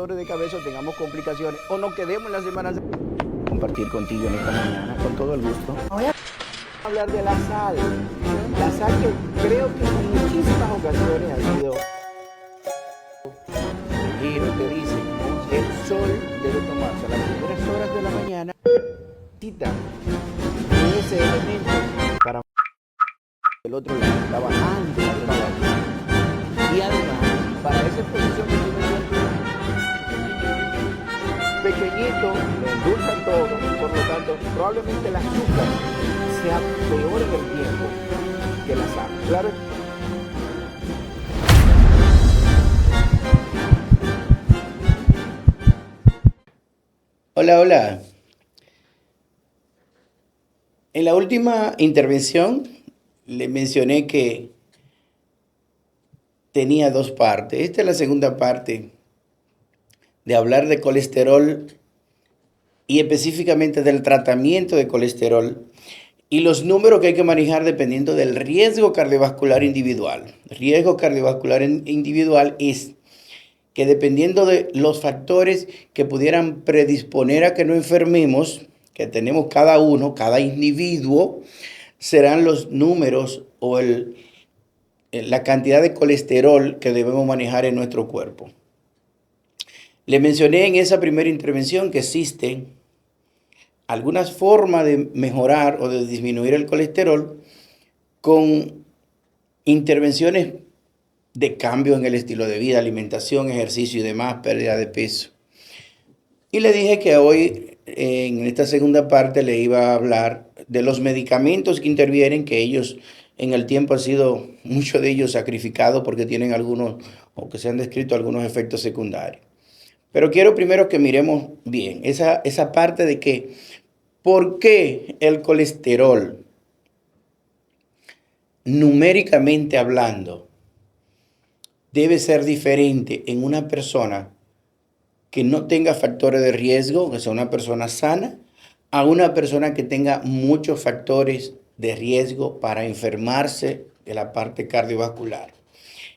dolores de cabeza o tengamos complicaciones o nos quedemos en las semanas. Compartir contigo en esta mañana, con todo el gusto. Voy a hablar de la sal. La sal que creo que en muchísimas ocasiones ha sido. El giro te dice, el sol debe tomarse a las primeras horas de la mañana. Cita ese elemento para el otro lado está bajando la temperatura. Y además, para esa exposición que tiene el pequeñito, le endulza todo, por lo tanto, probablemente el azúcar sea peor en el tiempo que la sal. Claro. Hola, hola. En la última intervención le mencioné que tenía dos partes. Esta es la segunda parte de hablar de colesterol y específicamente del tratamiento de colesterol y los números que hay que manejar dependiendo del riesgo cardiovascular individual. Riesgo cardiovascular individual es que dependiendo de los factores que pudieran predisponer a que no enfermemos, que tenemos cada uno, cada individuo, serán los números o la cantidad de colesterol que debemos manejar en nuestro cuerpo. Le mencioné en esa primera intervención que existen algunas formas de mejorar o de disminuir el colesterol con intervenciones de cambio en el estilo de vida, alimentación, ejercicio y demás, pérdida de peso. Y le dije que hoy, en esta segunda parte, le iba a hablar de los medicamentos que intervienen, que ellos en el tiempo han sido, muchos de ellos sacrificados porque tienen algunos, o que se han descrito algunos efectos secundarios. Pero quiero primero que miremos bien esa parte de que, ¿por qué el colesterol, numéricamente hablando, debe ser diferente en una persona que no tenga factores de riesgo, que sea una persona sana, a una persona que tenga muchos factores de riesgo para enfermarse de la parte cardiovascular?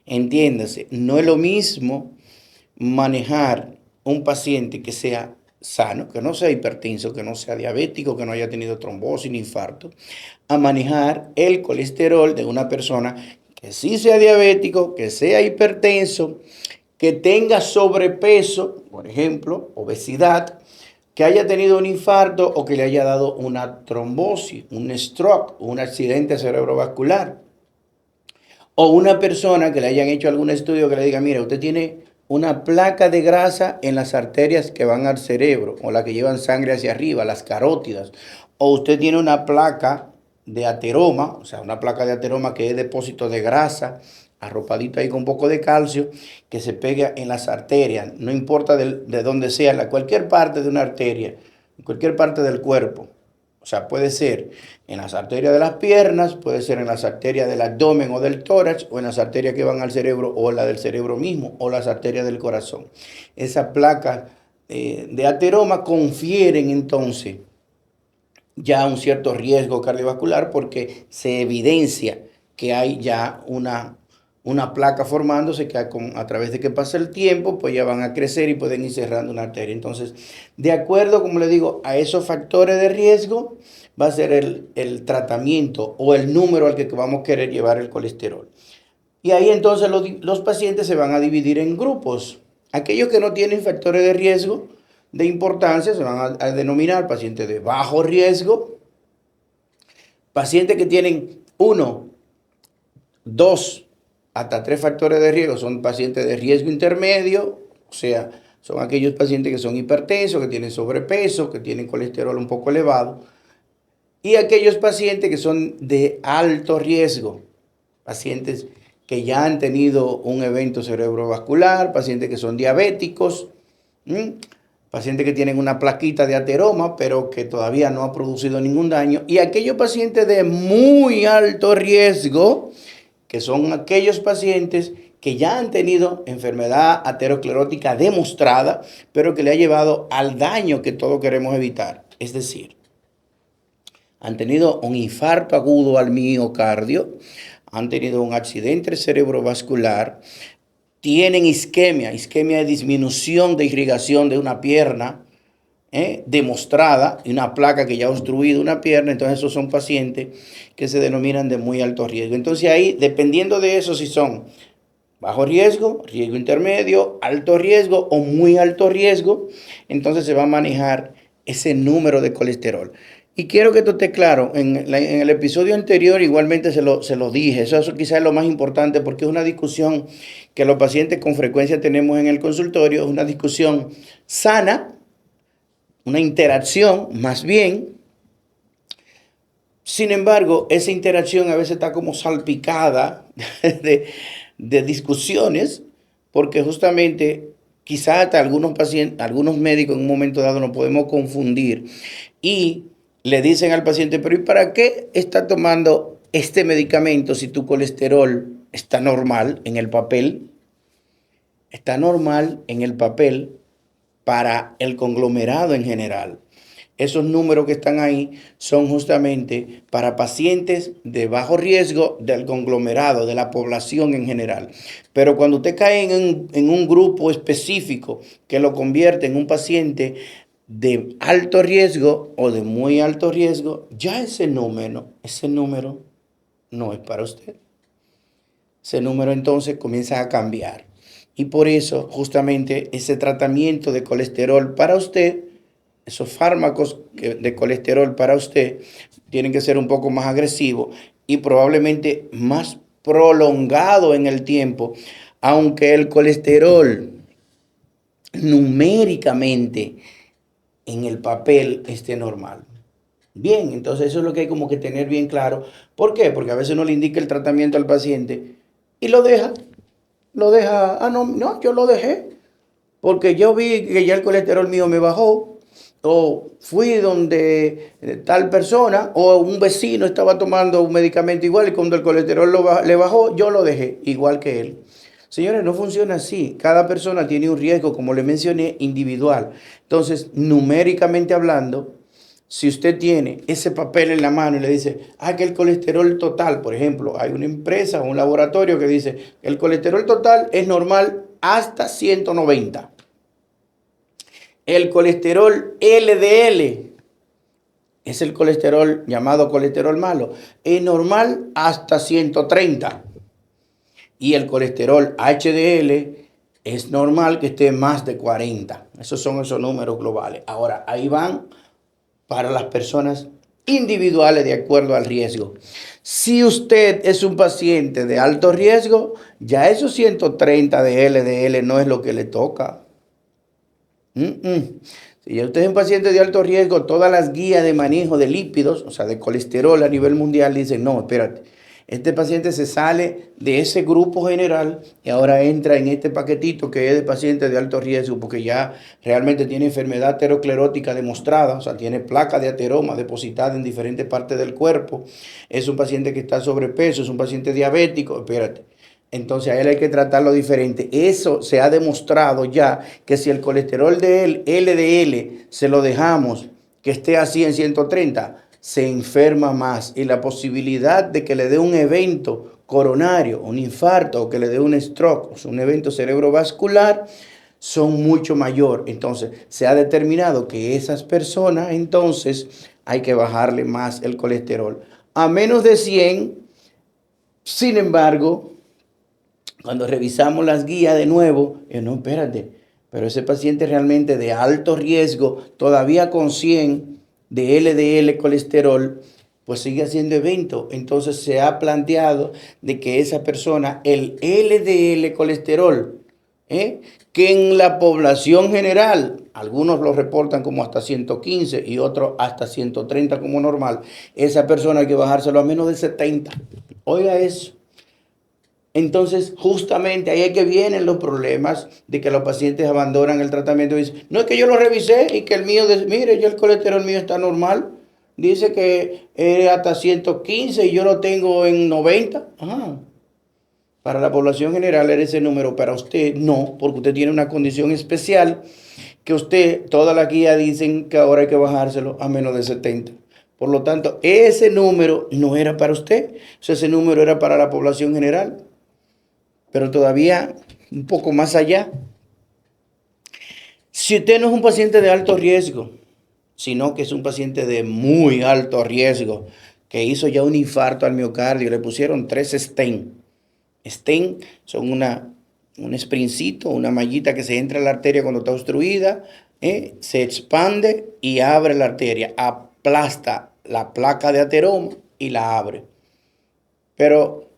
Entiéndase, no es lo mismo manejar un paciente que sea sano, que no sea hipertenso, que no sea diabético, que no haya tenido trombosis ni infarto, a manejar el colesterol de una persona que sí sea diabético, que sea hipertenso, que tenga sobrepeso, por ejemplo, obesidad, que haya tenido un infarto o que le haya dado una trombosis, un stroke, un accidente cerebrovascular. O una persona que le hayan hecho algún estudio que le diga, mira, usted tiene una placa de grasa en las arterias que van al cerebro o las que llevan sangre hacia arriba, las carótidas. O usted tiene una placa de ateroma, o sea, una placa de ateroma que es depósito de grasa, arropadito ahí con un poco de calcio, que se pega en las arterias, no importa de dónde sea, cualquier parte de una arteria, en cualquier parte del cuerpo. O sea, puede ser en las arterias de las piernas, puede ser en las arterias del abdomen o del tórax, o en las arterias que van al cerebro, o la del cerebro mismo, o las arterias del corazón. Esas placas de ateroma confieren entonces ya un cierto riesgo cardiovascular porque se evidencia que hay ya una placa formándose que a través de que pasa el tiempo, pues ya van a crecer y pueden ir cerrando una arteria. Entonces, de acuerdo, como le digo, a esos factores de riesgo, va a ser el tratamiento o el número al que vamos a querer llevar el colesterol. Y ahí entonces los pacientes se van a dividir en grupos. Aquellos que no tienen factores de riesgo de importancia se van a denominar pacientes de bajo riesgo, pacientes que tienen 1, 2, hasta 3 factores de riesgo son pacientes de riesgo intermedio, o sea, son aquellos pacientes que son hipertensos, que tienen sobrepeso, que tienen colesterol un poco elevado, y aquellos pacientes que son de alto riesgo, pacientes que ya han tenido un evento cerebrovascular, pacientes que son diabéticos, pacientes que tienen una plaquita de ateroma, pero que todavía no ha producido ningún daño, y aquellos pacientes de muy alto riesgo, que son aquellos pacientes que ya han tenido enfermedad aterosclerótica demostrada, pero que le ha llevado al daño que todos queremos evitar. Es decir, han tenido un infarto agudo al miocardio, han tenido un accidente cerebrovascular, tienen isquemia. Isquemia es disminución de irrigación de una pierna demostrada y una placa que ya ha obstruido una pierna. Entonces esos son pacientes que se denominan de muy alto riesgo. Entonces ahí, dependiendo de eso, si son bajo riesgo, riesgo intermedio, alto riesgo o muy alto riesgo, entonces se va a manejar ese número de colesterol. Y quiero que esto esté claro, en el episodio anterior igualmente se lo dije, eso quizás es lo más importante porque es una discusión que los pacientes con frecuencia tenemos en el consultorio, es una discusión sana, una interacción más bien. Sin embargo, esa interacción a veces está como salpicada de discusiones, porque justamente quizás hasta algunos pacientes, algunos médicos en un momento dado nos podemos confundir y le dicen al paciente, pero ¿y para qué está tomando este medicamento si tu colesterol está normal en el papel? Está normal en el papel para el conglomerado en general. Esos números que están ahí son justamente para pacientes de bajo riesgo del conglomerado, de la población en general. Pero cuando usted cae en un grupo específico que lo convierte en un paciente de alto riesgo o de muy alto riesgo, ya ese número no es para usted. Ese número entonces comienza a cambiar. Y por eso justamente ese tratamiento de colesterol para usted, esos fármacos de colesterol para usted, tienen que ser un poco más agresivos y probablemente más prolongado en el tiempo, aunque el colesterol numéricamente en el papel esté normal. Bien, entonces eso es lo que hay como que tener bien claro. ¿Por qué? Porque a veces uno le indica el tratamiento al paciente y no, yo lo dejé, porque yo vi que ya el colesterol mío me bajó, o fui donde tal persona, o un vecino estaba tomando un medicamento igual y cuando el colesterol le bajó, yo lo dejé, igual que él. Señores, no funciona así. Cada persona tiene un riesgo, como le mencioné, individual. Entonces, numéricamente hablando, si usted tiene ese papel en la mano y le dice, que el colesterol total, por ejemplo, hay una empresa o un laboratorio que dice, el colesterol total es normal hasta 190. El colesterol LDL es el colesterol llamado colesterol malo, es normal hasta 130. Y el colesterol HDL es normal que esté más de 40. Esos son esos números globales. Ahora, ahí van para las personas individuales de acuerdo al riesgo. Si usted es un paciente de alto riesgo, ya esos 130 de LDL no es lo que le toca. Si ya usted es un paciente de alto riesgo, todas las guías de manejo de lípidos, o sea, de colesterol a nivel mundial, dicen, no, espérate, este paciente se sale de ese grupo general y ahora entra en este paquetito que es de pacientes de alto riesgo porque ya realmente tiene enfermedad aterosclerótica demostrada, o sea, tiene placa de ateroma depositada en diferentes partes del cuerpo, es un paciente que está sobrepeso, es un paciente diabético, espérate. Entonces a él hay que tratarlo diferente. Eso se ha demostrado ya que si el colesterol de él, LDL, se lo dejamos que esté así en 130, se enferma más y la posibilidad de que le dé un evento coronario, un infarto o que le dé un stroke, o sea, un evento cerebrovascular, son mucho mayor. Entonces se ha determinado que esas personas entonces hay que bajarle más el colesterol. A menos de 100, sin embargo, cuando revisamos las guías de nuevo, no, espérate, pero ese paciente realmente de alto riesgo, todavía con 100 de LDL colesterol, pues sigue haciendo evento. Entonces se ha planteado de que esa persona, el LDL colesterol, que en la población general, algunos lo reportan como hasta 115 y otros hasta 130 como normal, esa persona hay que bajárselo a menos de 70. Oiga eso. Entonces, justamente ahí es que vienen los problemas de que los pacientes abandonan el tratamiento y dicen, no es que yo lo revisé y que el mío, mire, yo el colesterol mío está normal. Dice que es hasta 115 y yo lo tengo en 90. Ajá. Para la población general era ese número, para usted no, porque usted tiene una condición especial que usted, toda la guía dicen que ahora hay que bajárselo a menos de 70. Por lo tanto, ese número no era para usted, ese número era para la población general. Pero todavía un poco más allá. Si usted no es un paciente de alto riesgo, sino que es un paciente de muy alto riesgo, que hizo ya un infarto al miocardio, le pusieron 3 stent. Stent son un sprincito, una mallita que se entra en la arteria cuando está obstruida, se expande y abre la arteria, aplasta la placa de ateroma y la abre. Pero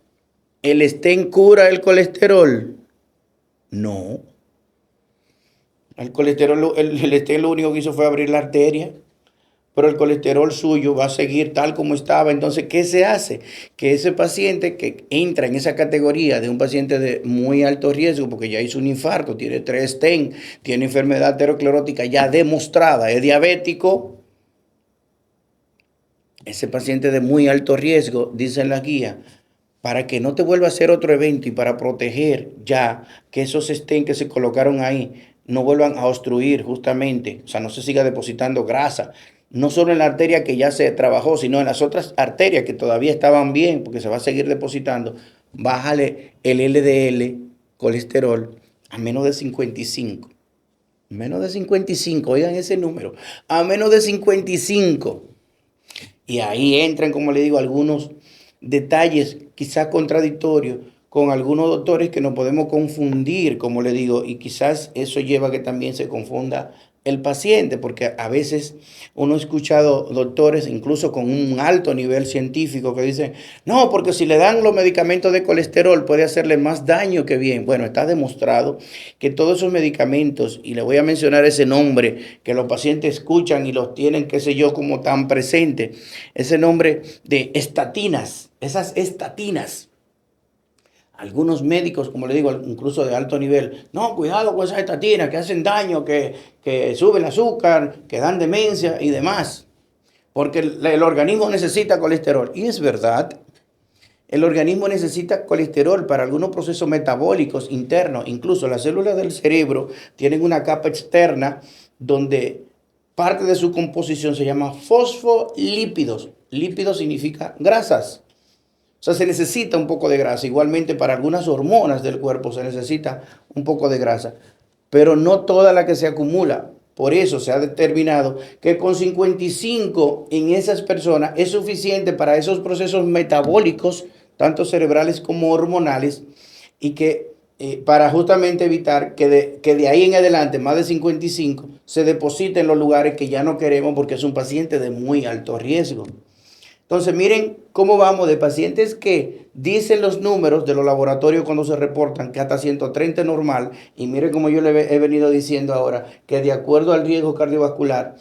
¿el stent cura el colesterol? No. El colesterol, el stent lo único que hizo fue abrir la arteria, pero el colesterol suyo va a seguir tal como estaba. Entonces, ¿qué se hace? Que ese paciente que entra en esa categoría de un paciente de muy alto riesgo, porque ya hizo un infarto, tiene 3 stent, tiene enfermedad aterosclerótica ya demostrada, es diabético, ese paciente de muy alto riesgo, dice en la guía, para que no te vuelva a hacer otro evento y para proteger ya que esos stent que se colocaron ahí no vuelvan a obstruir justamente, o sea, no se siga depositando grasa, no solo en la arteria que ya se trabajó, sino en las otras arterias que todavía estaban bien, porque se va a seguir depositando. Bájale el LDL, colesterol, a menos de 55. Menos de 55, oigan ese número, a menos de 55. Y ahí entran, como le digo, algunos detalles quizás contradictorios con algunos doctores que nos podemos confundir, como le digo, y quizás eso lleva a que también se confunda el paciente, porque a veces uno ha escuchado doctores, incluso con un alto nivel científico, que dicen, no, porque si le dan los medicamentos de colesterol puede hacerle más daño que bien. Bueno, está demostrado que todos esos medicamentos, y le voy a mencionar ese nombre, que los pacientes escuchan y los tienen, qué sé yo, como tan presente, ese nombre de estatinas, esas estatinas. Algunos médicos, como le digo, incluso de alto nivel, no, cuidado con esas estatinas que hacen daño, que suben el azúcar, que dan demencia y demás, porque el organismo necesita colesterol. Y es verdad, el organismo necesita colesterol para algunos procesos metabólicos internos. Incluso las células del cerebro tienen una capa externa donde parte de su composición se llama fosfolípidos. Lípidos significa grasas. O sea, se necesita un poco de grasa. Igualmente para algunas hormonas del cuerpo se necesita un poco de grasa, pero no toda la que se acumula. Por eso se ha determinado que con 55 en esas personas es suficiente para esos procesos metabólicos, tanto cerebrales como hormonales, y que para justamente evitar que de ahí en adelante, más de 55, se deposite en los lugares que ya no queremos porque es un paciente de muy alto riesgo. Entonces, miren cómo vamos de pacientes que dicen los números de los laboratorios cuando se reportan que hasta 130 es normal. Y miren como yo le he venido diciendo ahora, que de acuerdo al riesgo cardiovascular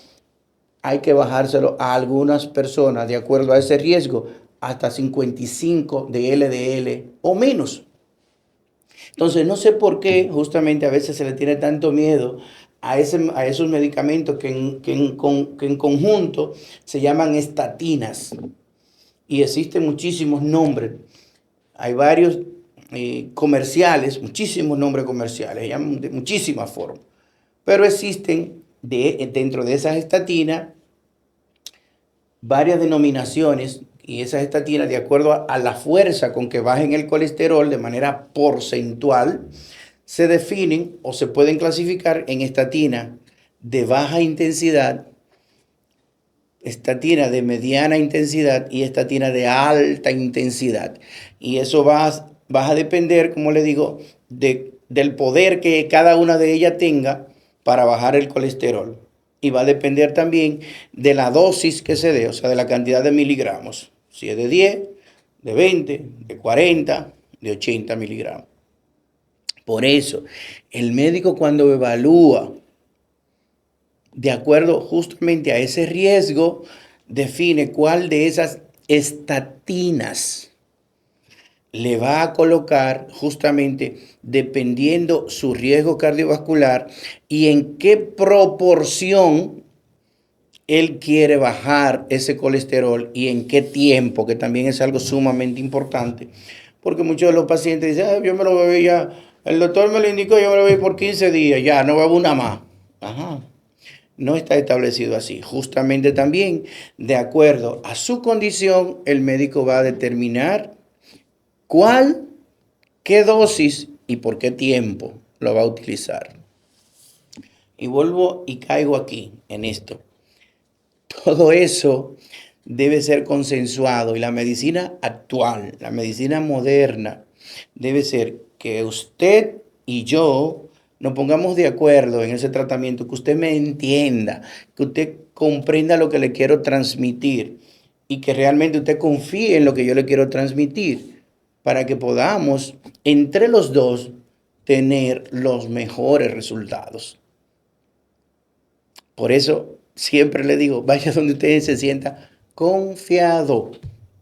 hay que bajárselo a algunas personas de acuerdo a ese riesgo hasta 55 de LDL o menos. Entonces, no sé por qué justamente a veces se le tiene tanto miedo a esos medicamentos que en conjunto se llaman estatinas. Y existen muchísimos nombres. Hay varios comerciales, muchísimos nombres comerciales, llaman de muchísimas formas. Pero existen dentro de esas estatinas varias denominaciones y esas estatinas, de acuerdo a la fuerza con que bajen el colesterol de manera porcentual, se definen o se pueden clasificar en estatina de baja intensidad, estatina de mediana intensidad y estatina de alta intensidad. Y eso va a depender, como le digo, del poder que cada una de ellas tenga para bajar el colesterol. Y va a depender también de la dosis que se dé, o sea, de la cantidad de miligramos. Si es de 10, de 20, de 40, de 80 miligramos. Por eso, el médico cuando evalúa de acuerdo justamente a ese riesgo, define cuál de esas estatinas le va a colocar justamente dependiendo su riesgo cardiovascular y en qué proporción él quiere bajar ese colesterol y en qué tiempo, que también es algo sumamente importante, porque muchos de los pacientes dicen, yo me lo bebí ya, el doctor me lo indicó, yo me lo bebí por 15 días, ya, no bebo una más. Ajá. No está establecido así. Justamente también, de acuerdo a su condición, el médico va a determinar qué dosis y por qué tiempo lo va a utilizar. Y vuelvo y caigo aquí, en esto. Todo eso debe ser consensuado y la medicina actual, la medicina moderna, debe ser que usted y yo nos pongamos de acuerdo en ese tratamiento, que usted me entienda, que usted comprenda lo que le quiero transmitir y que realmente usted confíe en lo que yo le quiero transmitir para que podamos entre los dos tener los mejores resultados. Por eso siempre le digo, vaya donde usted se sienta confiado,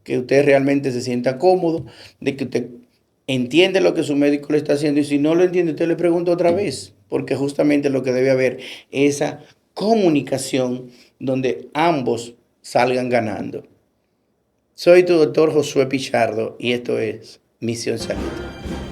que usted realmente se sienta cómodo, de que usted entiende lo que su médico le está haciendo y si no lo entiende, usted le pregunta otra vez, porque justamente lo que debe haber es esa comunicación donde ambos salgan ganando. Soy tu doctor Josué Pichardo y esto es Misión Salud.